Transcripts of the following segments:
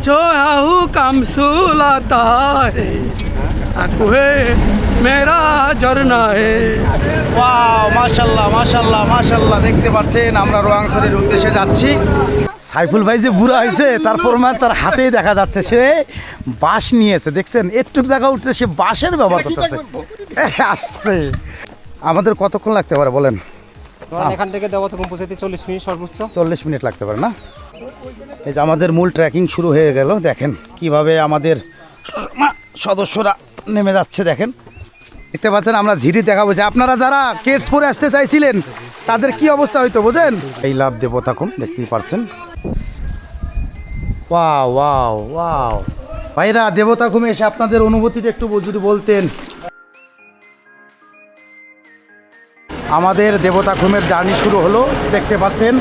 छोया हूँ कम सुलाता है आकुहे मेरा झरना है। ওয়াও মাশাআল্লাহ মাশাআল্লাহ মাশাআল্লাহ, দেখতে পাচ্ছেন আমরা রোয়াংছড়ির উদ্দেশ্যে যাচ্ছি। সাইফুল ভাই যে বুড়া হয়েছে তারপর তার হাতেই দেখা যাচ্ছে সে বাঁশ নিয়েছে, দেখছেন একটু জায়গা উঠছে সে বাঁশের ব্যবহার করতেছে। আসতে আমাদের কতক্ষণ লাগতে পারে বলেন? এখান থেকে দেবতাখুম পৌঁছাতে 40 মিনিট সর্বোচ্চ। 40 মিনিট লাগতে পারে না? এই যে আমাদের মূল ট্রেকিং শুরু হয়ে গেল, দেখেন কিভাবে আমাদের সদস্যরা নেমে যাচ্ছে। দেখেন দেখতে পাচ্ছেন আমরা ঝিরি দেখাবো যে আপনারা যারা কেটস পরে আসতে চাইছিলেন তাদের কি অবস্থা হইতো বোঝেন। এই লাভ দেবতাখুম দেখতেই পারছেন। ওয়াও ওয়াও ওয়াও ভাইরা, দেবতাখুমে এসে আপনাদের অনুভূতিটা একটু যদি বলতেন। আমাদের দেবতাখুমের জার্নি শুরু হলো, দেখতে পাচ্ছেন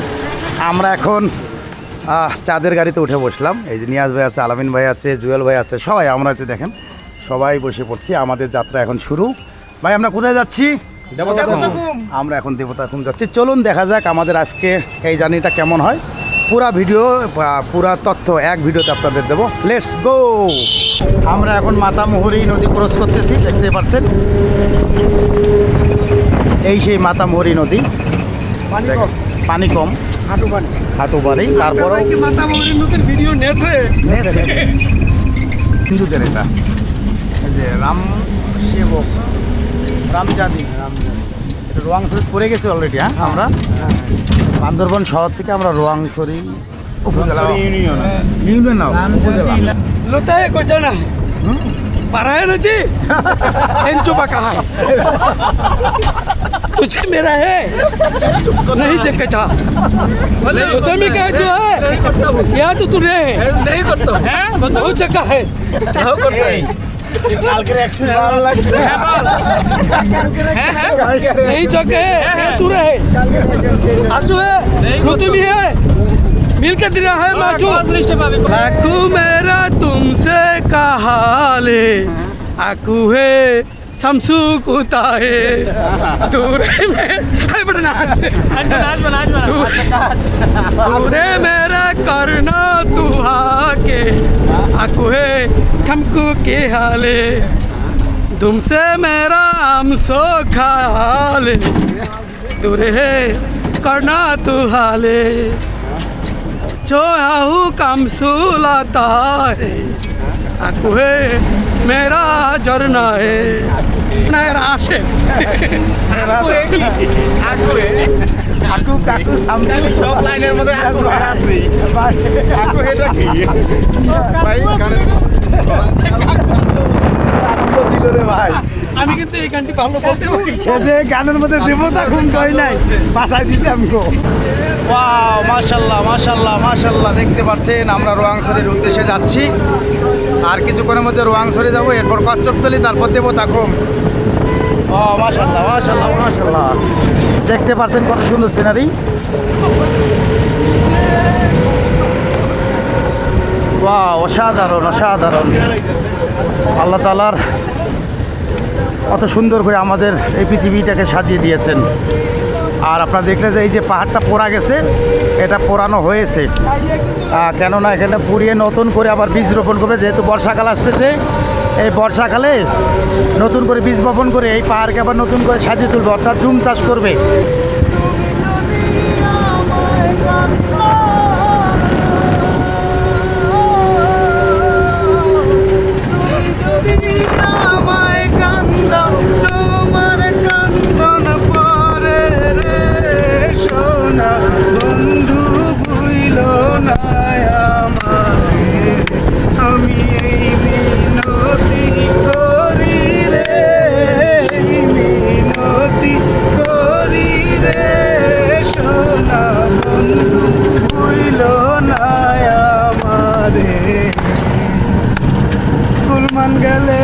আমরা এখন চাঁদের গাড়িতে উঠে বসলাম। এই যে নিয়াজ ভাই আছে, আলামিন ভাই আছে, জুয়েল ভাই আছে, সবাই আমরা হচ্ছে দেখেন সবাই বসে পড়ছি। আমাদের যাত্রা এখন শুরু। ভাই আমরা কোথায় যাচ্ছি? দেবতাখুম। আমরা এখন দেবতাখুম যাচ্ছি। চলুন দেখা যাক আমাদের আজকে এই জার্নিটা কেমন হয়। পুরা ভিডিও পুরা তথ্য এক ভিডিওতে আপনাদের দেবো। Let's go. আমরা এখন মাতামুহুরী নদী ক্রস করতেছি, দেখতে পাচ্ছেন এই সেই মাতামুহুরী নদী। পানি কম, হাঁটু পানি। তারপরে ভিডিও নেছে হিন্দুদের এটা এই যে রাম সেবক রামজাদি এটা রোয়াংছড়ি পড়ে গেছে অলরেডি। হ্যাঁ আমরা বান্দরবান শহর থেকে আমরা রোয়াংছড়ি উপজেলা ইউনিয়ন উপজেলা लोता है कोई जाना पारा है नदी इन चुपा कहा है तुझे मेरा है नहीं जगह तुझे में क्या जो है या तो तू नहीं करता है बहुत जगह है नहीं जगह है तू रहे आजू है तुम ही है मिलकर दिया है माचू आकू मेरा तुमसे कहा ले आकू है समसू कुता है दूरे में है बड़ा दूरे मेरा करना तू आके आकू है खमकू के हाले तुमसे मेरा हमसो खाले दूरे है करना तू हाले छोया हूँ कम सुलाता है आकू है मेरा झरना है आशे আকু কাকু সামনে সব লাইনের মধ্যে আকু আছে ভাই। আকু এটা কি ভাই আনন্দ দিল রে ভাই। আমি কিন্তু এই গানটি ভালো বলতে পারি। এই যে গানের মধ্যে দেবতাখুম কই নাই বাসায় দিছি আমগো। ওয়াও মাশাআল্লাহ মাশাআল্লাহ মাশাআল্লাহ, দেখতে পাচ্ছেন আমরা রোয়াংছড়ির উদ্দেশ্যে যাচ্ছি। আর কিছুক্ষণের মধ্যে রোয়াংছড়ি যাব, এরপর কচ্ছপতলি, তারপর দেবতাখুম। ও মাশাআল্লাহ মাশাআল্লাহ মাশাআল্লাহ, দেখতে পাচ্ছেন কত সুন্দর সিনারি। ওয়াও অসাধারণ অসাধারণ। আল্লাহ তাআলার কত সুন্দর করে আমাদের এই পৃথিবীটাকে সাজিয়ে দিয়েছেন। আর আপনারা দেখলে যে এই যে পাহাড়টা পোড়া গেছে, এটা পোড়ানো হয়েছে কেননা এখানে পুড়িয়ে নতুন করে আবার বীজ রোপণ করবে। যেহেতু বর্ষাকাল আসতেছে, এই বর্ষাকালে নতুন করে বীজ বপন করে এই পাহাড়কে আবার নতুন করে সাজিয়ে তুলবে, অর্থাৎ জুম চাষ করবে। কুলমান গেলে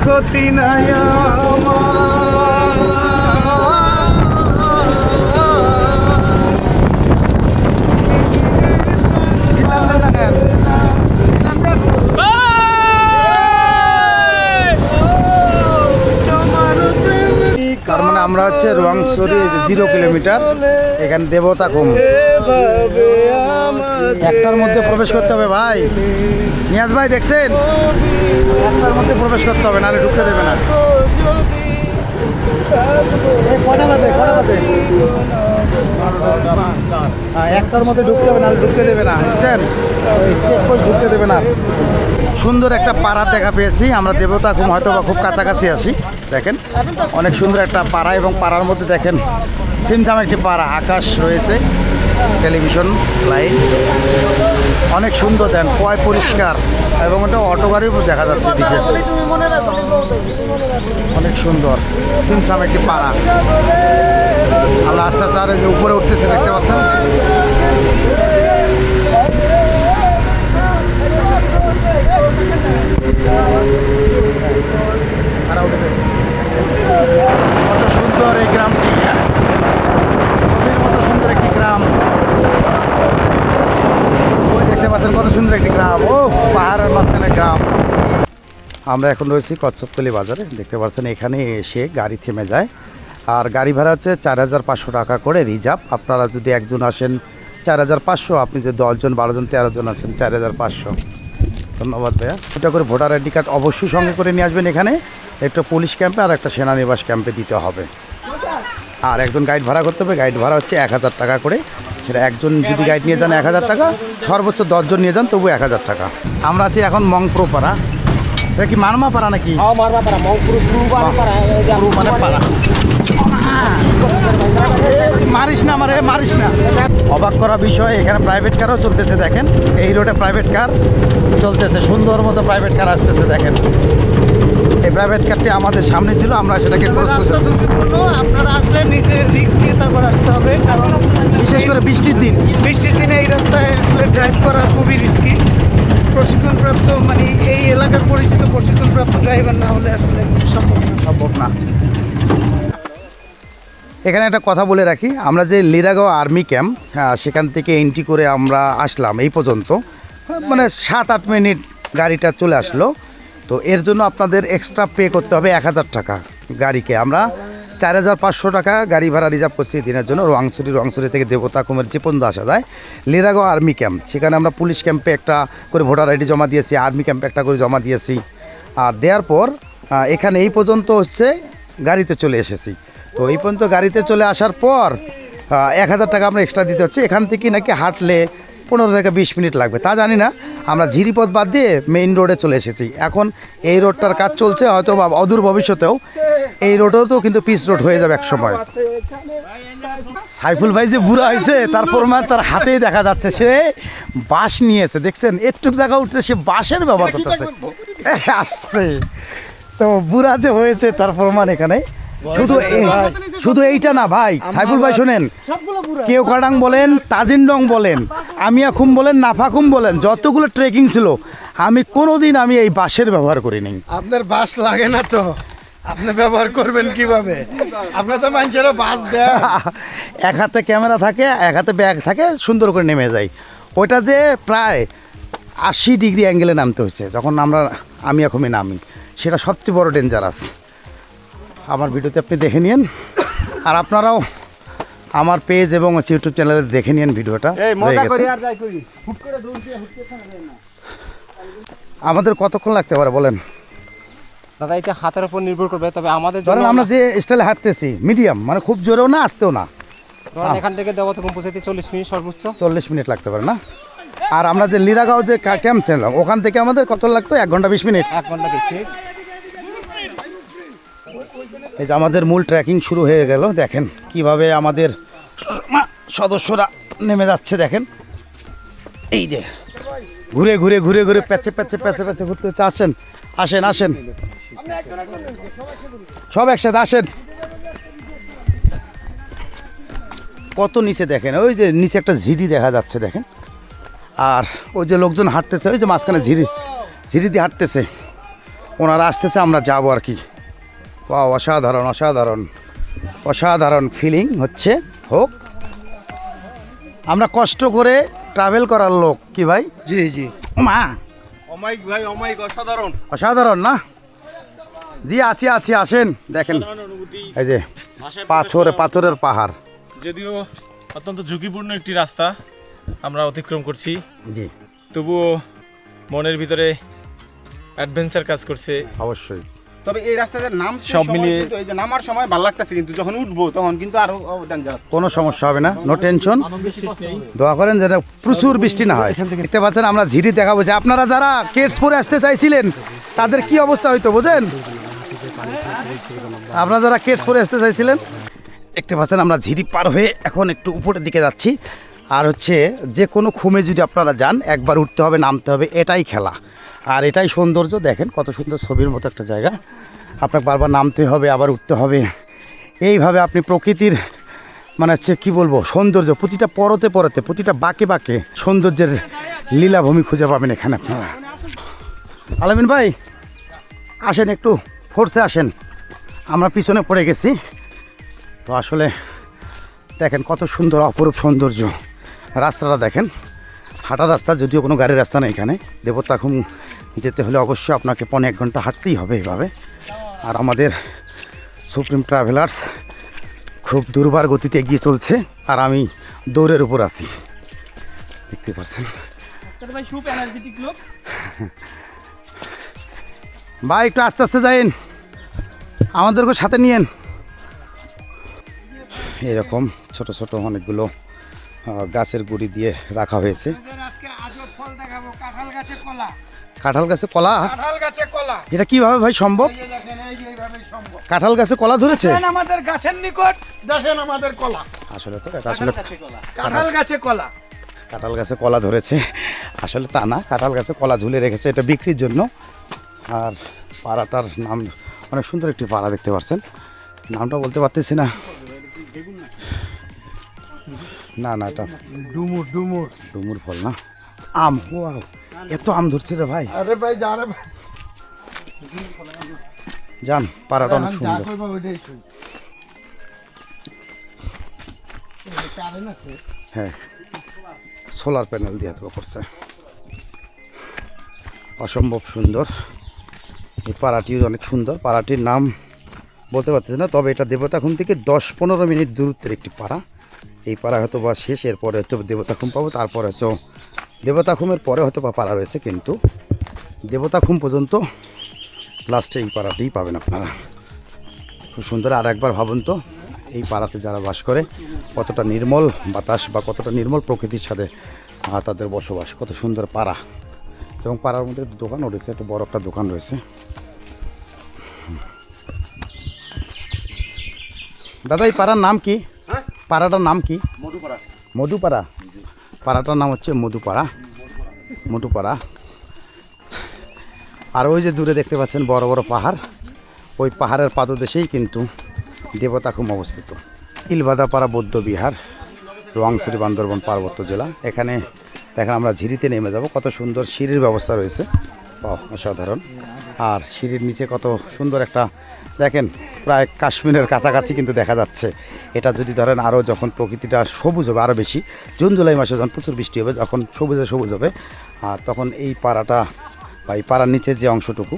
ক্ষতি নাই তার মানে আমরা হচ্ছে রোয়াংছড়ি 0 কিলোমিটার, এখানে দেবতাখুম। একটার মধ্যে প্রবেশ করতে হবে ভাই। নিয়াজ ভাই দেখছেন, একটার মধ্যে প্রবেশ করতে হবে, নাহলে ঢুকতে দেবে না। কটা বাজে? হ্যাঁ, একটার মধ্যে ঢুকতে হবে, নাহলে ঢুকতে দেবে না, বুঝছেন? চেকপোস্ট ঢুকতে দেবে না। সুন্দর একটা পাড়া দেখা পেয়েছি আমরা, দেবতা খুব হয়তো বা খুব কাছাকাছি আছি। দেখেন অনেক সুন্দর একটা পাড়া, এবং পাড়ার মধ্যে দেখেন সিমসাম একটি পাড়া, আকাশ রয়েছে, টেলিভিশন লাইট অনেক সুন্দর, দেন পয় পরিষ্কার, এবং একটা অটো গাড়িও দেখা যাচ্ছে দিকে, অনেক সুন্দর সিমসাম একটি পাড়া। আমরা আস্তে আস্তে আর উপরে উঠতেছে, দেখতে পাচ্ছেন। কত সুন্দর এই গ্রামটি, ছবির মতো সুন্দর একটি গ্রাম। ওই দেখতে পাচ্ছেন কত সুন্দর একটি গ্রাম, ও পাহাড়ের মাঝখানে গ্রাম। আমরা এখন রয়েছি কচ্ছপতলী বাজারে, দেখতে পাচ্ছেন এখানে এসে গাড়ি থেমে যায়, আর গাড়ি ভাড়া হচ্ছে 4500 টাকা করে রিজার্ভ। আপনারা যদি একজন আসেন 4500, আপনি যদি 10 জন 12 জন 13 জন আছেন 4500। ধন্যবাদ ভাইয়া। এটা করে ভোটার আইডি কার্ড অবশ্যই সঙ্গে করে নিয়ে আসবেন। এখানে একটা পুলিশ ক্যাম্পে আর একটা সেনানিবাস ক্যাম্পে দিতে হবে, আর একজন গাইড ভাড়া করতে হবে। গাইড ভাড়া হচ্ছে 1000 টাকা করে, সেটা একজন যদি গাইড নিয়ে যান 1000 টাকা, সর্বোচ্চ 10 জন নিয়ে যান তবু 1000 টাকা। আমরা আছি এখন মংপ্রো পাড়া, এটা কি মারমা পাড়া নাকি? মারিস না আমারে, মারিস না। অবাক করা বিষয়, এখানে প্রাইভেট কারও চলতেছে। দেখেন এই রোডে প্রাইভেট কার চলতেছে, সুন্দর মতো প্রাইভেট কার আসতেছে। দেখেন এই প্রাইভেট কারটি আমাদের সামনে ছিল, আমরা সেটাকে ক্রস করতে। আপনারা আসলে নিজের রিস্ক নিয়ে তারপর আসতে হবে, কারণ বিশেষ করে বৃষ্টির দিনে এই রাস্তায় আসলে ড্রাইভ করা খুবই রিস্কি। প্রশিক্ষণপ্রাপ্ত মানে এই এলাকার পরিচিত প্রশিক্ষণপ্রাপ্ত ড্রাইভার না হলে আসলে সম্ভব না। এখানে একটা কথা বলে রাখি, আমরা যে লিরাগাঁও আর্মি ক্যাম্প, সেখান থেকে এন্ট্রি করে আমরা আসলাম এই পর্যন্ত, মানে 7-8 মিনিট গাড়িটা চলে আসলো। তো এর জন্য আপনাদের এক্সট্রা পে করতে হবে 1000 টাকা গাড়িকে। আমরা 4500 টাকা গাড়ি ভাড়া রিজার্ভ করছি দিনের জন্য। রোয়াংছড়ি থেকে দেবতাখুমের যে পর্যন্ত আসা যায় লিরাগাঁও আর্মি ক্যাম্প, সেখানে আমরা পুলিশ ক্যাম্পে একটা করে ভোটার আইডি জমা দিয়েছি, আর্মি ক্যাম্পে একটা করে জমা দিয়েছি। আর দেওয়ার পর এখানে এই পর্যন্ত হচ্ছে গাড়িতে চলে এসেছি। তো এই পর্যন্ত গাড়িতে চলে আসার পর 1000 টাকা আমরা এক্সট্রা দিতে হচ্ছে। এখান থেকে নাকি হাঁটলে 15 থেকে 20 মিনিট লাগবে, তা জানি না। আমরা ঝিরিপথ বাদ দিয়ে মেইন রোডে চলে এসেছি। এখন এই রোডটার কাজ চলছে, হয়তো বা অদূর ভবিষ্যতেও এই রোডেও তো কিন্তু পিচ রোড হয়ে যাবে এক সময়। সাইফুল ভাই যে বুড়া হয়েছে তার প্রমাণ তার হাতেই দেখা যাচ্ছে, সে বাঁশ নিয়েছে। দেখছেন একটু দেখা উঠছে, সে বাঁশের ব্যবহার করতেছে আসছে। তো বুড়া যে হয়েছে তার প্রমাণ এখানে। শুধু এইটা না ভাই, সাইফুল ভাই শোনেন, কেউ কাডাং বলেন, তাজিনডং বলেন, আমিয়াখুম বলেন, নাফাখুম বলেন, যতগুলো ট্রেকিং ছিল আমি কোনোদিন এই বাঁশের ব্যবহার করিনি। আপনার বাস লাগে না তো আপনি ব্যবহার করবেন কিভাবে? আপনার তো মানুষেরও বাস দেয়। এক হাতে ক্যামেরা থাকে, এক হাতে ব্যাগ থাকে, সুন্দর করে নেমে যায়। ওইটা যে প্রায় 80 ডিগ্রি অ্যাঙ্গেলে নামতে হচ্ছে যখন আমরা আমিয়াখুমে নামি, সেটা সবচেয়ে বড় ডেঞ্জারাস। আমার ভিডিওতে আপনি দেখে নিন, আর আপনারাও আমার পেজ এবং ইউটিউব চ্যানেলে দেখে নিন ভিডিওটা। আমাদের কতক্ষণ লাগতে পারে বলেন দাদা? এটা হাতের উপর নির্ভর করবে, তবে আমাদের ধরেন আমরা যে স্টাইলে হাঁটতেছি মিডিয়াম, মানে খুব জোরেও না আসতেও না, এখান থেকে দেবতাখুম পৌঁছাতে 40 মিনিট সর্বোচ্চ। 40 মিনিট লাগতে পারে না। আর আমরা যে লিরাগাঁও যে ক্যাম্প ছিলাম ওখান থেকে আমাদের কত লাগতো? 1 ঘন্টা 20 মিনিট। 1 ঘন্টা 20 মিনিট। এই যে আমাদের মূল ট্রেকিং শুরু হয়ে গেল। দেখেন কিভাবে আমাদের সদস্যরা নেমে যাচ্ছে। দেখেন এই যে ঘুরে ঘুরে ঘুরে ঘুরে প্যাচে প্যাচে প্যাচে প্যাচে ঘুরতে হচ্ছে। আসেন আসেন আসেন, সব একসাথে আসেন। কত নিচে দেখেন, ওই যে নিচে একটা ঝিরি দেখা যাচ্ছে দেখেন। আর ওই যে লোকজন হাঁটতেছে, ওই যে মাঝখানে ঝিরি দিয়ে হাঁটতেছে, ওনারা আসতেছে, আমরা যাবো আর কি। অসাধারণ অসাধারণ অসাধারণ ফিলিং হচ্ছে। হোক, আমরা কষ্ট করে ট্রাভেল করার লোক কি ভাই? জি জি, মা অমাইক ভাই, অমাইক অসাধারণ। অসাধারণ না? জি আছি আছি, আসেন দেখেন। এই যে পাথরের পাহাড়, যদিও অত্যন্ত ঝুঁকিপূর্ণ একটি রাস্তা, আমরা অতিক্রম করছি, জি তবুও মনের ভিতরে অ্যাডভেঞ্চার কাজ করছে। অবশ্যই। তবে এই রাস্তাতে নাম সব মিলিয়ে এই যে নামার সময় ভালো লাগতেছে, কিন্তু যখন উঠবো তখন কিন্তু আরো ডেঞ্জারাস। কোনো সমস্যা হবে না, নো টেনশন। দোয়া করেন যেন প্রচুর বৃষ্টি না হয়। দেখতে পাচ্ছেন আমরা ঝিরি দেখা বলছি, আপনারা যারা কেটস পরে আসতে চাইছিলেন তাদের কি অবস্থা হইতো বোঝেন? আপনারা যারা কেটস পরে আসতে চাইছিলেন, দেখতে পাচ্ছেন আমরা ঝিরি পার হয়ে এখন একটু উপরের দিকে যাচ্ছি। আর হচ্ছে যে কোনো খুমে যদি আপনারা যান একবার উঠতে হবে, নামতে হবে, এটাই খেলা। আর এটাই সৌন্দর্য। দেখেন কত সুন্দর ছবির মতো একটা জায়গা। আপনাকে বারবার নামতে হবে, আবার উঠতে হবে। এইভাবে আপনি প্রকৃতির মানে হচ্ছে কী বলবো, সৌন্দর্য প্রতিটা পরতে পরতে, প্রতিটা বাঁকে বাঁকে সৌন্দর্যের লীলাভূমি খুঁজে পাবেন এখানে আপনারা। আলামিন ভাই আসেন, একটু ফোর্সে আসেন, আমরা পিছনে পড়ে গেছি। তো আসলে দেখেন কত সুন্দর অপরূপ সৌন্দর্য। রাস্তাটা দেখেন, হাঁটার রাস্তা, যদিও কোনো গাড়ির রাস্তা নেই এখানে। দেবতাখুম যেতে হলে অবশ্যই আপনাকে 1.5 ঘন্টা হাঁটতেই হবে এভাবে। আর আমাদের সুপ্রিম ট্রাভেলার্স খুব দুর্বার গতিতে এগিয়ে চলছে, আর আমি দৌড়ের উপর আছি, দেখতে পাচ্ছেন। ভাই একটু আস্তে আস্তে যাইন, আমাদেরকে সাথে নিয়েন। এরকম ছোট ছোট অনেকগুলো গাছের গুঁড়ি দিয়ে রাখা হয়েছে। কাঁঠাল গাছে কলা, এটা কিভাবে ভাই সম্ভব? কাঁঠাল গাছে কলা ধরেছে আমাদের গাছের নিকট, দেখেন আমাদের কলা। আসলে তো এটা আসলে কাঁঠাল গাছে কলা, কাঁঠাল গাছে কলা ধরেছে, আসলে তা না, কাঁঠাল গাছে কলা ঝুলে রেখেছে এটা বিক্রির জন্য। আর পাড়াটার নাম অনেক সুন্দর একটি পাড়া, দেখতে পাচ্ছেন। নামটা বলতে পারতেছি না, না না এটা ডুমুর ডুমুর ডুমুর ফল না, আম। ওয়াও, এত আম ধরছে রে ভাই। আরে ভাই যা রে ভাই, যান, পাড়াটা অনেক যা সুন্দর। কইবা ওইটাই শুন। কারেন্ট আছে? হ্যাঁ, সোলার প্যানেল দিয়ে তো করছে, অসম্ভব সুন্দর। এই পাড়াটিও অনেক সুন্দর। পাড়াটির নাম বলতে পারছি না, তবে এটা দেবতাখুম থেকে 10-15 মিনিট দূরত্বের একটি পাড়া। এই পাড়া হয়তো বা শেষ, এরপরে হয়তো দেবতাখুম পাবো, তারপরে হয়তো দেবতাখুমের পরে হয়তো বা পাড়া রয়েছে, কিন্তু দেবতাখুম পর্যন্ত লাস্টে এই পাড়াতেই পাবেন আপনারা। খুব সুন্দর। আর একবার ভাবুন তো, এই পাড়াতে যারা বাস করে কতটা নির্মল বাতাস বা কতটা নির্মল প্রকৃতির সাথে তাদের বসবাস। কত সুন্দর পাড়া, এবং পাড়ার মধ্যে দোকানও রয়েছে, একটা বড় একটা দোকান রয়েছে। দাদা এই পাড়ার নাম কি? পাড়াটার নাম কি? মধুপাড়া। মধুপাড়া। পাড়াটার নাম হচ্ছে মধুপাড়া, মধুপাড়া। আর ওই যে দূরে দেখতে পাচ্ছেন বড় বড় পাহাড়, ওই পাহাড়ের পাদদেশেই কিন্তু দেবতাখুম অবস্থিত। ইলবাদাপাড়া বৌদ্ধ বিহার, রোয়াংছড়ি, বান্দরবান পার্বত্য জেলা। এখানে দেখেন আমরা ঝিরিতে নেমে যাব, কত সুন্দর সিঁড়ির ব্যবস্থা রয়েছে, অসাধারণ। আর সিঁড়ির নিচে কত সুন্দর একটা, দেখেন প্রায় কাশ্মীরের কাছাকাছি কিন্তু দেখা যাচ্ছে। এটা যদি ধরেন আরও যখন প্রকৃতিটা সবুজ হবে, আরও বেশি জুন জুলাই মাসে যখন প্রচুর বৃষ্টি হবে, যখন সবুজে সবুজ হবে, আর তখন এই পাড়াটা বা এই পাড়ার নিচের যে অংশটুকু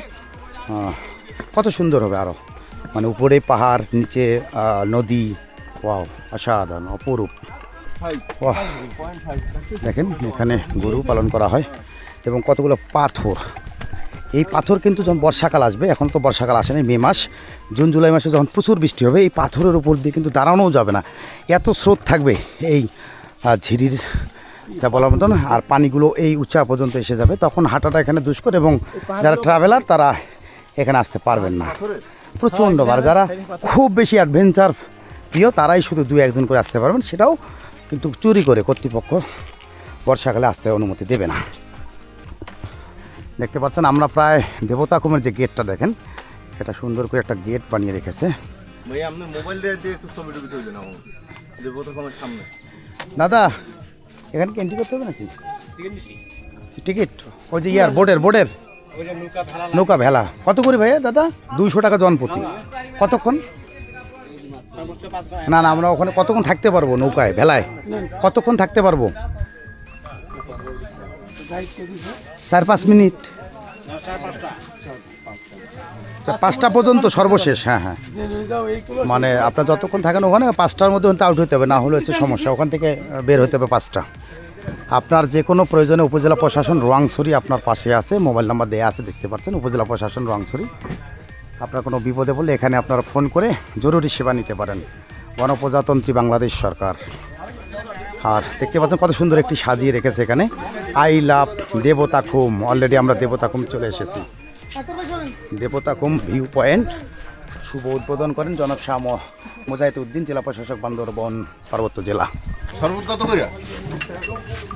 কত সুন্দর হবে আরও। মানে উপরে পাহাড়, নিচে নদী, ওয়াও, অসাধারণ, অপরূপ। দেখেন এখানে গরু পালন করা হয়, এবং কতগুলো পাথর। এই পাথর কিন্তু যখন বর্ষাকাল আসবে, এখন তো বর্ষাকাল আসে না, মে মাস, জুন জুলাই মাসে যখন প্রচুর বৃষ্টি হবে, এই পাথরের উপর দিয়ে কিন্তু দাঁড়ানোও যাবে না, এত স্রোত থাকবে এই ঝিরির, যা বলার মতো না। আর পানিগুলো এই উঁচা পর্যন্ত এসে যাবে, তখন হাঁটাটা এখানে দুষ্কর, এবং যারা ট্রাভেলার তারা এখানে আসতে পারবেন না, প্রচণ্ড। আর যারা খুব বেশি অ্যাডভেঞ্চার প্রিয় তারাই শুধু 2-1 করে আসতে পারবেন, সেটাও কিন্তু চুরি করে কর্তৃপক্ষ বর্ষাকালে আসতে অনুমতি দেবে না। দেখতে পাচ্ছেন আমরা প্রায় দেবতাখুমের যে গেটটা দেখেন, এটা সুন্দর করে একটা গেট বানিয়ে রেখেছে। ভাই আপনার মোবাইল দিয়ে একটু ছবি টবি তুলবেন আমার দেবতাখুমের সামনে। দাদা এখানে কি এন্ট্রি করতে হবে নাকি? টিকিট ওই যে ইয়ার বোর্ডের নৌকা ভেলা কত করে ভাইয়া দাদা? 200 টাকা জনপ্রতি। কতক্ষণ? না না, আমরা ওখানে কতক্ষণ থাকতে পারবো নৌকায় ভেলায়? কতক্ষণ থাকতে পারবো? 4-5 মিনিট, 5টা পর্যন্ত সর্বশেষ। হ্যাঁ হ্যাঁ, মানে আপনার যতক্ষণ থাকেন ওখানে 5টার মধ্যে আউট হতে হবে, না হলে হচ্ছে সমস্যা, ওখান থেকে বের হতে হবে 5টা। আপনার যে কোনো প্রয়োজনে উপজেলা প্রশাসন রোয়াংছড়ি আপনার পাশে আছে, মোবাইল নাম্বার দেওয়া আছে দেখতে পাচ্ছেন, উপজেলা প্রশাসন রোয়াংছড়ি। আপনার কোনো বিপদে পড়লে এখানে আপনারা ফোন করে জরুরি সেবা নিতে পারেন। গণপ্রজাতন্ত্রী বাংলাদেশ সরকার। আর দেখতে পাচ্ছেন কত সুন্দর একটি সাজিয়ে রেখেছে এখানে, আই লাভ দেবতাখুম। অলরেডি আমরা দেবতাখুম চলে এসেছি। দেবতাখুম ভিউ পয়েন্ট শুভ উদ্বোধন করেন জনাব শাহ মোজাহিদ উদ্দিন, জেলা প্রশাসক, বান্দরবন পার্বত্য জেলা। শরবত কত করে?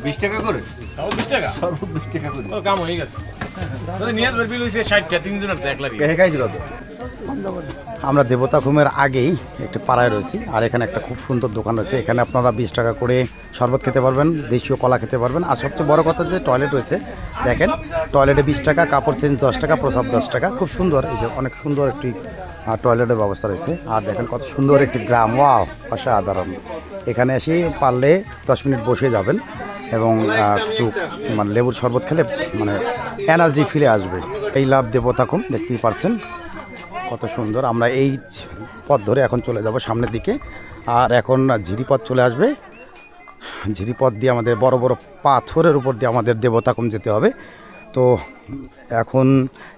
20 টাকা করে। 20 টাকা শরবত 20 টাকা করে। ও কাম হয়ে গেছে। যদি নিয়াজ বিল হইছে 60 টা, তিনজনের তো এক লাগি। কে খাইছিল তো? আমরা দেবতাখুমের আগেই একটি পাড়ায় রয়েছি, আর এখানে একটা খুব সুন্দর দোকান রয়েছে। এখানে আপনারা 20 টাকা করে শরবত খেতে পারবেন, দেশীয় কলা খেতে পারবেন। আর সবচেয়ে বড় কথা যে টয়লেট রয়েছে, দেখেন টয়লেটে 20 টাকা, কাপড় চেঞ্জ 10 টাকা, প্রসাব 10 টাকা। খুব সুন্দর, এই যে অনেক সুন্দর একটি টয়লেটের ব্যবস্থা রয়েছে। আর দেখেন কত সুন্দর একটি গ্রাম, ওয়াও অসাধারণ। এখানে এসে পারলে 10 মিনিট বসে যাবেন এবং কিছু মানে লেবুর শরবত খেলে মানে এনার্জি ফিরে আসবে। এই লাভ দেবতাখুম দেখতেই পারছেন কত সুন্দর। আমরা এই পথ ধরে এখন চলে যাব সামনের দিকে। আর এখন ঝিরিপথ চলে আসবে, ঝিরিপথ দিয়ে আমাদের বড় বড় পাথরের উপর দিয়ে আমাদের দেবতাখুম যেতে হবে। তো এখন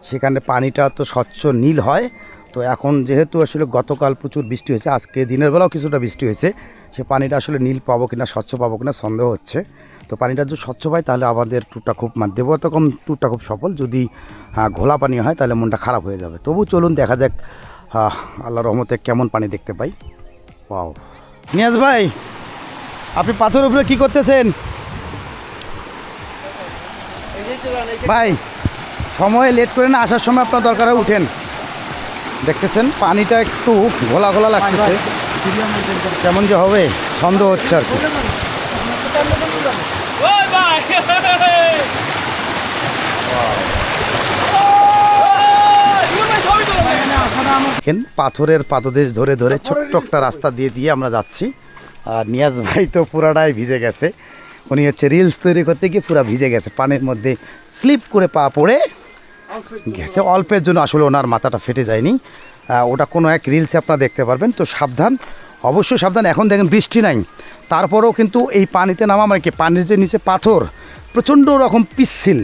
সেখানে পানিটা তো স্বচ্ছ নীল হয়। তো এখন যেহেতু আসলে গতকাল প্রচুর বৃষ্টি হয়েছে, আজকে দিনের বেলাও কিছুটা বৃষ্টি হয়েছে, সে পানিটা আসলে নীল পাবো কিনা, স্বচ্ছ পাবো কিনা সন্দেহ হচ্ছে। তো পানিটা যদি স্বচ্ছ পাই তাহলে আমাদের ট্যুরটা খুব মানে দেবতাখুম ট্যুরটা খুব সফল। যদি ঘোলা পানি হয় তাহলে মনটা খারাপ হয়ে যাবে। তবু চলুন দেখা যাক আল্লাহর রহমতে কেমন পানি দেখতে পাই। ওয়াও নিয়াজ ভাই, আপনি পাথরের উপরে কি করতেছেন ভাই? সময় লেট করে না, আসার সময় আপনার দরকার হয় উঠেন। দেখতেছেন পানিটা একটু ঘোলা ঘোলা লাগতেছে, কেমন যে হবে সন্দেহ হচ্ছে আর কি। পাথরের পাদদেশ ধরে ধরে ছোট্ট একটা রাস্তা দিয়ে দিয়ে আমরা যাচ্ছি। আর নিয়াজ ভাই তো পুরাটাই ভিজে গেছে, উনি হচ্ছে রিলস তৈরি করতে গিয়ে পুরো ভিজে গেছে, পানির মধ্যে স্লিপ করে পা পড়ে গেছে। অল্পের জন্য আসলে ওনার মাথাটা ফেটে যায়নি, ওটা কোনো এক রিলসে আপনারা দেখতে পারবেন। তো সাবধান, অবশ্যই সাবধান। এখন দেখেন বৃষ্টি নাই, তারপরেও কিন্তু এই পানিতে নামা মানে কি, পানির যে নিচে পাথর প্রচণ্ড রকম পিচ্ছিল,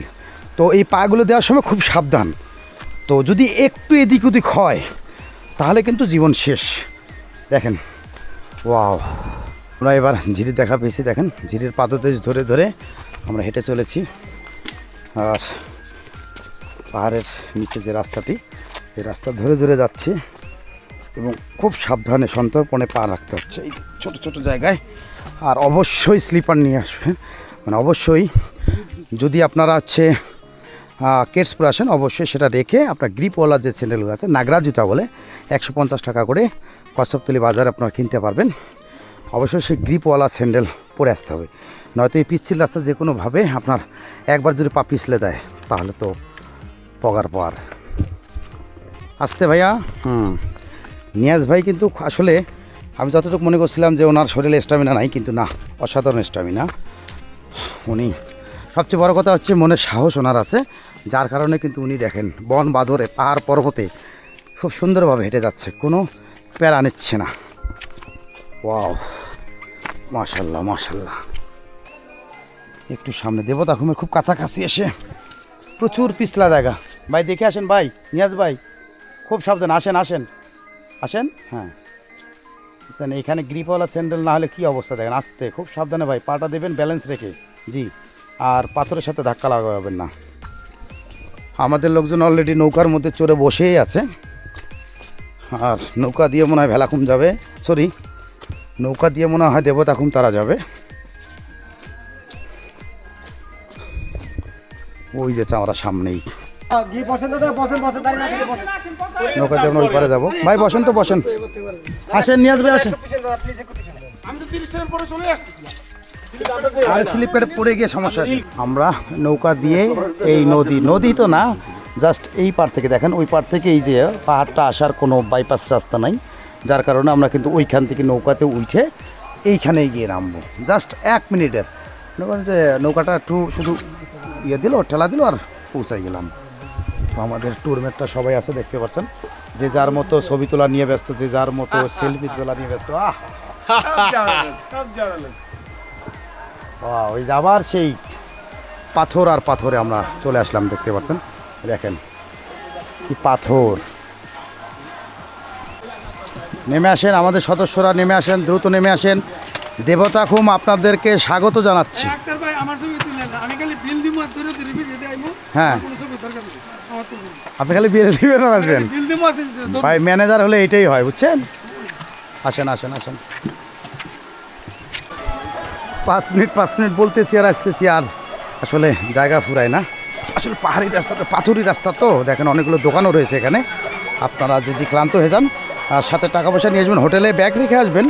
তো এই পাগুলো দেওয়ার সময় খুব সাবধান। তো যদি একটু এদিক ওদিক হয় তাহলে কিন্তু জীবন শেষ। দেখেন ওয়াও, আমরা এবার ঝিরির দেখা পেয়েছি। দেখেন ঝিরির পাদদেশ ধরে ধরে আমরা হেঁটে চলেছি। আর পাহাড়ের নিচে যে রাস্তাটি, এই রাস্তা ধরে ধরে যাচ্ছি এবং খুব সাবধানে সন্তর্পণে পা রাখতে হচ্ছে এই ছোটো ছোটো জায়গায়। আর অবশ্যই স্লিপার নিয়ে আসবেন, মানে অবশ্যই যদি আপনারা হচ্ছে কেটস পরে আসেন অবশ্যই সেটা রেখে আপনার গ্রিপওয়ালা যে স্যান্ডেলগুলো আছে, নাগরা জুতা বলে, 150 টাকা করে কচ্ছপতলি বাজারে আপনারা কিনতে পারবেন। অবশ্যই সেই গ্রিপওয়ালা স্যান্ডেল পরে আসতে হবে, নয়তো এই পিচ্ছিল রাস্তা যে কোনোভাবে আপনার একবার যদি পা পিছলে দেয় তাহলে তো পগার পার। আসতে ভাইয়া। নিয়াজ ভাই কিন্তু আসলে আমি যতটুকু মনে করছিলাম যে ওনার শরীরে স্ট্যামিনা নাই, কিন্তু না, অসাধারণ স্ট্যামিনা উনি। সবচেয়ে বড় কথা হচ্ছে মনের সাহস ওনার আছে, যার কারণে কিন্তু উনি দেখেন বন বাঁধরে পাহাড় পর্বতে খুব সুন্দরভাবে হেঁটে যাচ্ছে, কোনো প্যারা নিচ্ছে না। ওয়াও মাশাল্লাহ মাশাল্লাহ। একটু সামনে দেবতাখুমের খুব কাছাকাছি এসে প্রচুর পিছলা জায়গা। ভাই দেখে আসেন ভাই, নিয়াজ ভাই খুব সাবধান, আসেন আসেন আসেন। হ্যাঁ এখানে গ্রিপওয়ালা স্যান্ডেল না হলে কী অবস্থা দেখেন, আসতে খুব সাবধানে ভাই, পাটা দেবেন ব্যালেন্স রেখে, জি, আর পাথরের সাথে ধাক্কা লাগাবেন না। আমাদের লোকজন অলরেডি নৌকার মধ্যে চড়ে বসেই আছে, আর নৌকা দিয়ে মনে হয় ভেলাখুম যাবে, সরি নৌকা দিয়ে মনে হয় দেবতাখুম তারা যাবে। ওই যে আমরা সামনেই নৌকা দিয়ে আমরা ওই পারে যাবো। ভাই বসেন তো, বসেন, আসেন নিয়ে আসবে, আসেন। আর স্লিপ কেটে পড়ে গিয়ে সমস্যা। আমরা নৌকা দিয়ে এই নদী তো না, জাস্ট এই পার থেকে দেখেন, ওই পার থেকে এই যে পাহাড়টা আসার কোনো বাইপাস রাস্তা নাই, যার কারণে আমরা কিন্তু ওইখান থেকে নৌকাতে উঠে এইখানেই গিয়ে নামবো। জাস্ট 1 মিনিটের, মনে করেন যে নৌকাটা একটু শুধু ইয়ে দিল, ঠেলা দিল, আর পৌঁছাই গেলাম। তো আমাদের ট্যুরমেটটা সবাই আছে দেখতে পাচ্ছেন, যে যার মতো ছবি তোলা নিয়ে ব্যস্ত, যে যার মতো সেলফি তোলা নিয়ে ব্যস্ত। ওই যে আবার সেই পাথর আর পাথরে আমরা চলে আসলাম, দেখতে পাচ্ছেন, দেখেন কি পাথর। নেমে আসেন আমাদের সদস্যরা, নেমে আসেন, দ্রুত নেমে আসেন। দেবতাখুম আপনাদেরকে স্বাগত জানাচ্ছি। ডাক্তার ভাই আমার ছবি তুলেন, আমি খালি বিল দিব আর ধরে ধরে যেতে আইমু। হ্যাঁ, কোনো ছবি দরকার নেই আমার তো। আপনি খালি বিয়ে দিবেন আর আসবেন। বিল দিব আর ভাই ম্যানেজার হলে এইটাই হয়, বুঝছেন। আসেন আসেন আসেন। 5 মিনিট বলতেছি আর আসতেছি, আর আসলে জায়গা ফুরায় না। আসলে পাহাড়ি রাস্তাটা পাথুরি রাস্তা তো, দেখেন অনেকগুলো দোকানও রয়েছে এখানে। আপনারা যদি ক্লান্ত হয়ে যান, আর সাথে টাকা পয়সা নিয়ে আসবেন, হোটেলে ব্যাগ রেখে আসবেন।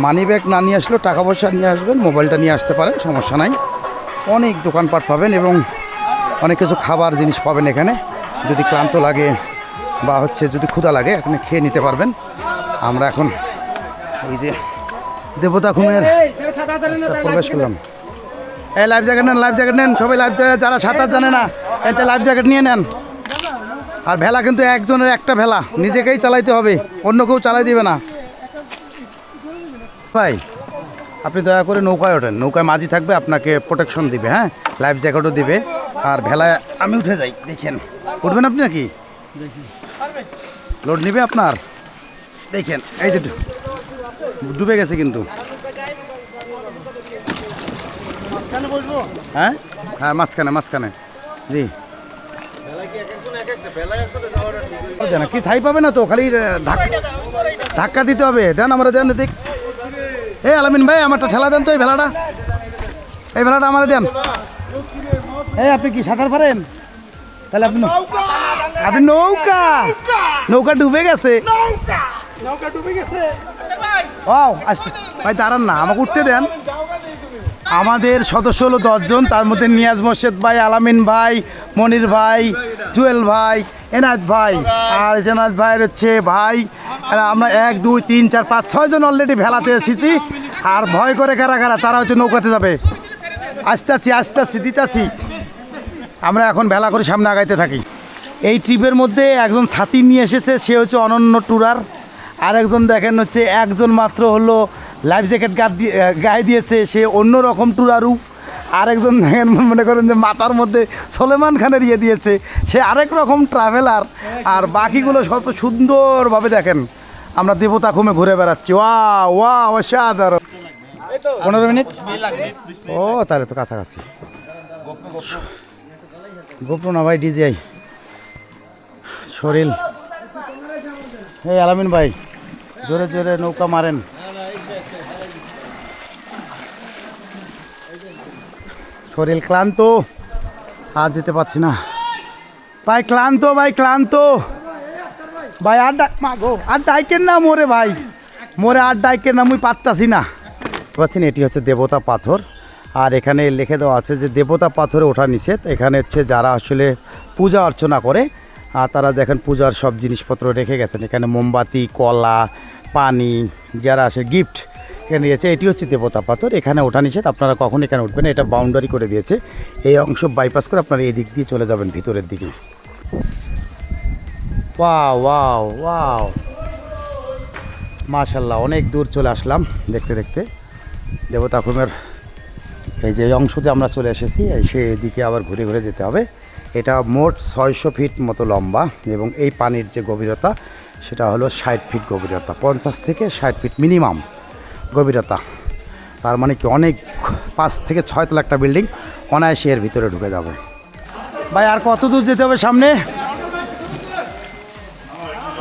মানি ব্যাগ না নিয়ে আসলেও টাকা পয়সা নিয়ে আসবেন, মোবাইলটা নিয়ে আসতে পারেন, সমস্যা নাই। অনেক দোকানপাট পাবেন এবং অনেক কিছু খাবার জিনিস পাবেন এখানে। যদি ক্লান্ত লাগে বা যদি ক্ষুধা লাগে এখানে খেয়ে নিতে পারবেন। আমরা এখন এই যে দেবতাখুমের প্রবেশ করলাম। এই লাইফ জ্যাকেট নেন, লাইফ জ্যাকেট নেন সবাই, লাইফ জ্যাকেট। যারা সাঁতার জানে না এতে লাইফ জ্যাকেট নিয়ে নেন। আর ভেলা কিন্তু একজনের একটা ভেলা, নিজেকেই চালাইতে হবে, অন্য কেউ চালাই দিবে না। ভাই আপনি দয়া করে নৌকায় ওঠেন, নৌকায় মাঝি থাকবে, আপনাকে প্রোটেকশন দিবে, হ্যাঁ, লাইফ জ্যাকেটও দিবে। আর ভেলায় আমি উঠে যাই, দেখেন উঠবেন আপনি নাকি? লোড নিবে আপনার, দেখেন এই যে ডুবে গেছে কিন্তু। হ্যাঁ হ্যাঁ, মাঝখানে জি। কি থাই পাবে না তো, খালি ধাক্কা দিতে হবে। দেন আমরা, দেন দেখ। এই আলামিন ভাই আমারটা ঠেলা দেন তো, এই ভেলাটা আমার দেন। এই আপনি কি সাঁতার পারেন? তাহলে আপনি নৌকা ডুবে গেছে। ভাই দাঁড়ান না, আমাকে উঠতে দেন। আমাদের সদস্য হলো 10 জন, তার মধ্যে নিয়াজ মোর্শেদ ভাই, আলামিন ভাই, মনির ভাই, জুয়েল ভাই, এনায়েত ভাই, আর এনায়েত ভাইয়ের হচ্ছে ভাই। আমরা 1 2 3 4 5 6 জন অলরেডি ভেলাতে এসেছি। আর ভয় করে কারা তারা হচ্ছে নৌকাতে যাবে। আসতেছি দিতাছি। আমরা এখন ভেলা করে সামনে আগাইতে থাকি। এই ট্রিপের মধ্যে একজন সাথী নিয়ে এসেছে, সে হচ্ছে অনন্য ট্যুরার। আর একজন দেখেন হচ্ছে একজন মাত্র হলো লাইফ জ্যাকেট গায়ে দিয়েছে, সে অন্য রকম ট্যুরারু। আরেকজন দেখেন মনে করেন যে মাথার মধ্যে সলেমান খানের ইয়ে দিয়েছে, সে আরেক রকম ট্রাভেলার। আর বাকিগুলো সব সুন্দরভাবে দেখেন আমরা দেবতাখুমে ঘুরে বেড়াচ্ছি। ওয়া অসাধারণ। 15 মিনিট, ও তাহলে তো কাছাকাছি। গোপ্রো না ভাই, ডিজিআই শরীর। এই আলামিন ভাই জোরে জোরে নৌকা মারেন। শরীর ক্লান্ত, আর যেতে পারছি না ভাই, ক্লান্ত ভাই। আর ডাইকেন না মোরে ভাই, আর ডাইকেন না, মুই পারতাছি না। পাচ্ছেন এটি হচ্ছে দেবতা পাথর। আর এখানে লিখে দেওয়া আছে যে দেবতা পাথরে ওঠা নিষেধ। এখানে হচ্ছে যারা আসলে পূজা অর্চনা করে, আর তারা দেখেন পূজার সব জিনিসপত্র রেখে গেছেন। এখানে মোমবাতি, কলা, পানি, যারা আসে গিফট এখানে দিয়েছে। এটি হচ্ছে দেবতা পাথর, এখানে ওঠা নিষেধ। আপনারা কখন এখানে উঠবেন, এটা বাউন্ডারি করে দিয়েছে। এই অংশ বাইপাস করে আপনারা এই দিক দিয়ে চলে যাবেন ভিতরের দিকে। ওয়াও মাশাল্লাহ, অনেক দূর চলে আসলাম দেখতে দেখতে। দেবতাখুমের এই যে অংশ দিয়ে আমরা চলে এসেছি, সেদিকে আবার ঘুরে ঘুরে যেতে হবে। এটা মোট 600 ফিট মতো লম্বা এবং এই পানির যে গভীরতা সেটা হলো 60 ফিট গভীরতা, 50 থেকে 60 ফিট মিনিমাম গভীরতা। তার মানে কি অনেক, 5 থেকে 6 তলা একটা বিল্ডিং অনায়াসে এর ভিতরে ঢুকে যাবে। ভাই আর কত দূর যেতে হবে সামনে?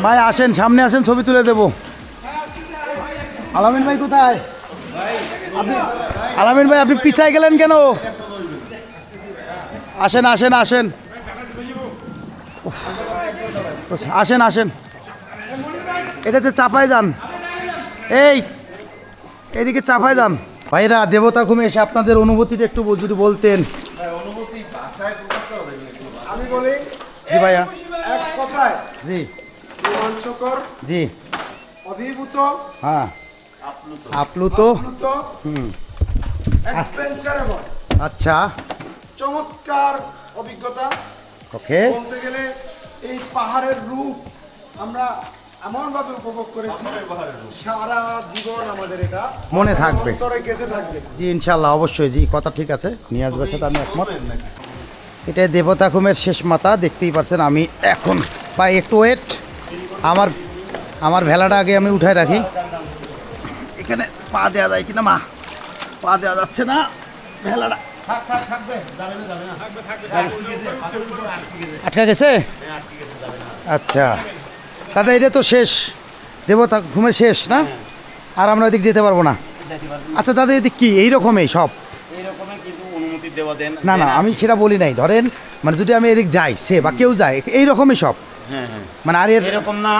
ভাই আসেন, সামনে আসেন, ছবি তুলে দেব। আলামিন ভাই কোথায়? আলামিন ভাই আপনি পিছায় গেলেন কেন? আসেন এটাতে চাপায় যান, এইদিকে চাপায় যান। ভাইরা দেবতাখুমে এসে আপনাদের অনুভূতিটা একটু যদি বলতেন। আমি বলি জি ভাইয়া, এক কথায় জি রোমাঞ্চকর, জি, অভিভূত, হ্যাঁ, আপ্লুত, অ্যাডভেঞ্চারেবল, আচ্ছা, চমৎকার অভিজ্ঞতা। ওকে। বলতে গেলে এই পাহাড়ের রূপ আমরা এমনভাবে উপভোগ করেছি সারা জীবন আমাদের এটা মনে থাকবে। অন্তরে গেঁথে থাকবে। জি ইনশাল্লাহ, অবশ্যই জি, কথা ঠিক আছে, নিয়াজ ভাইয়ের সাথে আমি একমত। এটা দেবতা খুমের শেষ মাথা, দেখতেই পাচ্ছেন। আমি এখন ভাই একটু ওয়েট, আমার ভেলাটা আগে আমি উঠায় রাখি। এখানে পা দেওয়া যায় কিনা? মা, পা দেওয়া যাচ্ছে না, ভেলাটা আটকা গেছে। আচ্ছা দাদা, এটা তো শেষ, দেবতা ঘুমের শেষ না? আর আমরা এদিক যেতে পারবো না? আচ্ছা দাদা, এদিক কি এইরকমই সব? না না, আমি সেটা বলি নাই। ধরেন মানে যদি আমি এদিক যাই, সে বা কেউ যায়, এইরকমই সব? মানে আর এরকম না,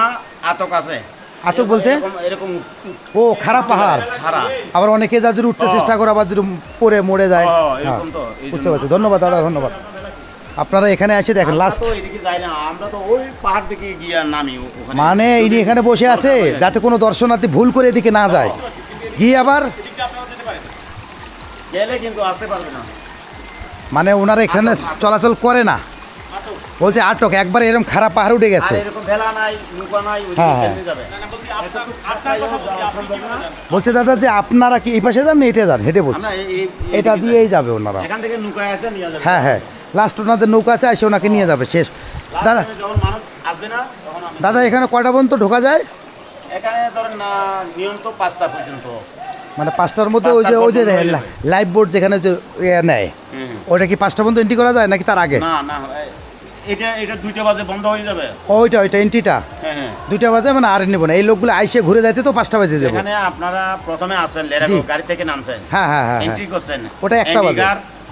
আতক আছে। আতক বলতে? এরকম ও খারাপ পাহাড়। খারাপ। আবার অনেকে যা যদি উঠতে চেষ্টা করে, আবার যদি পড়ে মরে যায়। এরকম তো, এই বুঝতে পারছি, ধন্যবাদ দাদা, ধন্যবাদ। আপনারা এখানে এসে দেখেন লাস্ট, এদিকে যাই না, আমরা তো ওই পাহাড় দিকে গিয়ে নামি ওখানে। মানে ইনি এখানে বসে আছে যাতে কোনো দর্শনার্থী ভুল করে এদিকে না যায়, গিয়ে আবার গেলে কিন্তু আসতে পারবে না। মানে ওনারা এখানে চলাচল করে না, বলছে আটক। একবার এরকম খারাপ পাহাড় উঠে গেছে। আর এরকম ভেলা নাই, নৌকা নাই, ওই হ্যাঁ, দিকে হ্যাঁ। কেমনে যাবে? বলছে দাদা যে আপনারা কি এই পাশে যান না হেঁটে যান? হেঁটে বলছে, আমরা এটা দিয়েই যাবে ওনারা। এখান থেকে নৌকায় আসে নিয়ে যাবে। হ্যাঁ হ্যাঁ, লাস্ট ওনাদের নৌকা আছে, এসে ওনাকে নিয়ে যাবে, শেষ। দাদা যখন মানুষ আসবে না তখন আমি দাদা এখানে কয়টা পর্যন্ত ঢোকা যায়? এখানে ধরেন না, নিয়ম তো 5টা পর্যন্ত। মানে 5টার মধ্যে ওই যে লাইফ বোট যেখানে যে নেয়, ওইটা কি 5টা পর্যন্ত এন্ট্রি করা যায় নাকি তার আগে? না না, এটা 2টা বাজে বন্ধ হয়ে যাবে। ওইটা এন্ট্রিটা হ্যাঁ হ্যাঁ। 2টা বাজে, মানে আর নেবো না। এই লোকগুলো আইসে ঘুরে যাইতে তো 5টা বাজে যাবো। এখানে আপনারা প্রথমে আসেন, লেরাগো গাড়ি থেকে নামছেন, হ্যাঁ হ্যাঁ হ্যাঁ এন্ট্রি করছেন, ওটা 1টা বাজে।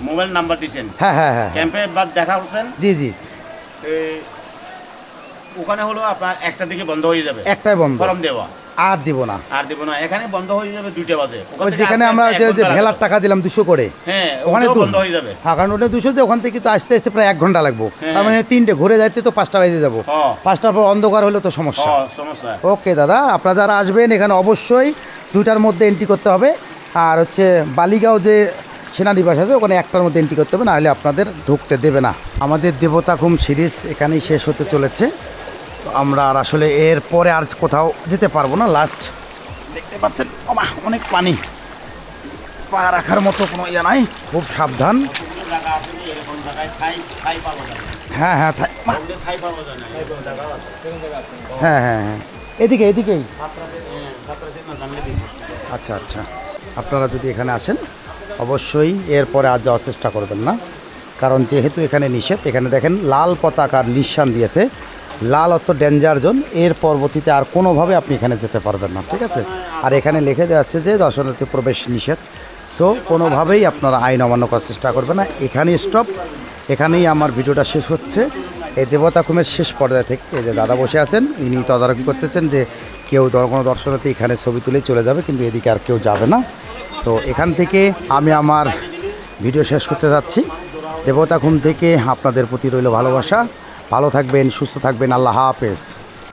মোবাইল নাম্বার দিয়েছেন, হ্যাঁ হ্যাঁ হ্যাঁ, ক্যাম্পে বার দেখা করছেন। জি জি, ওখানে হলো আপনার 1টার দিকে বন্ধ হয়ে যাবে, একটাই বন্ধ, ফর্ম দেওয়া। আর দিব না। আর দিব না, এখানে বন্ধ হয়ে যাবে 2টা বাজে। ওখান ওই থেকে যেখানে আস্তে আমরা আস্তে যে 1 ঘন্টা ভেলার লাগবে। টাকা দিলাম 200 করে, হ্যাঁ, ওখানে ওখানে দূর। বন্ধ হয়ে যাবে। হ্যাঁ, কারণ ওটা 200 যে ওখান থেকে তো আস্তে আস্তে প্রায় 1 ঘন্টা লাগবো। হ্যাঁ, তার মানে 3টে ঘুরে যাইতে তো 5টা বাজে যাবো। হ্যাঁ। 5টার পর অন্ধকার হলে তো সমস্যা। সমস্যা। ওকে দাদা, আপনারা যারা আসবেন এখানে অবশ্যই 2টার মধ্যে এন্ট্রি করতে হবে। আর হচ্ছে বালিগাঁও যে সেনানিবাস আছে, ওখানে 1টার মধ্যে এন্ট্রি করতে হবে, না হলে আপনাদের ঢুকতে দেবে না। আমাদের দেবতা ঘুম সিরিজ এখানেই শেষ হতে চলেছে। তো আমরা আর আসলে এর পরে আর কোথাও যেতে পারবো না। লাস্ট দেখতে পাচ্ছেন অনেক পানি, পা রাখার মতো কোনো ইয়ে নাই, খুব সাবধান। জায়গা আছে কি এরকম জায়গায় ঠাই পাওয়া যায় না। হ্যাঁ হ্যাঁ ঠাই পাওয়া যায় না, এরকম জায়গা আছে। হ্যাঁ হ্যাঁ হ্যাঁ, এদিকেই। ছাত্রদের না জানলে দিই। আচ্ছা আচ্ছা, আপনারা যদি এখানে আসেন অবশ্যই এরপরে আর যাওয়ার চেষ্টা করবেন না, কারণ যেহেতু এখানে নিষেধ। এখানে দেখেন লাল পতাকার নিশান দিয়েছে, লাল অর্থ ডেঞ্জার জোন। এর পরবর্তীতে আর কোনোভাবে আপনি এখানে যেতে পারবেন না, ঠিক আছে? আর এখানে লিখে দেওয়া আছে যে দর্শনার্থী প্রবেশ নিষেধ। সো কোনোভাবেই আপনারা আইন অমান্য করার চেষ্টা করবেন না। এখানেই স্টপ, এখানেই আমার ভিডিওটা শেষ হচ্ছে। এই দেবতা খুমের শেষ পর্যায়ে থেকে এই যে দাদা বসে আছেন, ইনি তদারকি করতেছেন যে কেউ কোনো দর্শনার্থী এখানে ছবি তুলেই চলে যাবে, কিন্তু এদিকে আর কেউ যাবে না। তো এখান থেকে আমি আমার ভিডিও শেষ করতে যাচ্ছি। দেবতা খুম থেকে আপনাদের প্রতি রইল ভালোবাসা। ভালো থাকবেন, সুস্থ থাকবেন, আল্লাহ হাফেজ।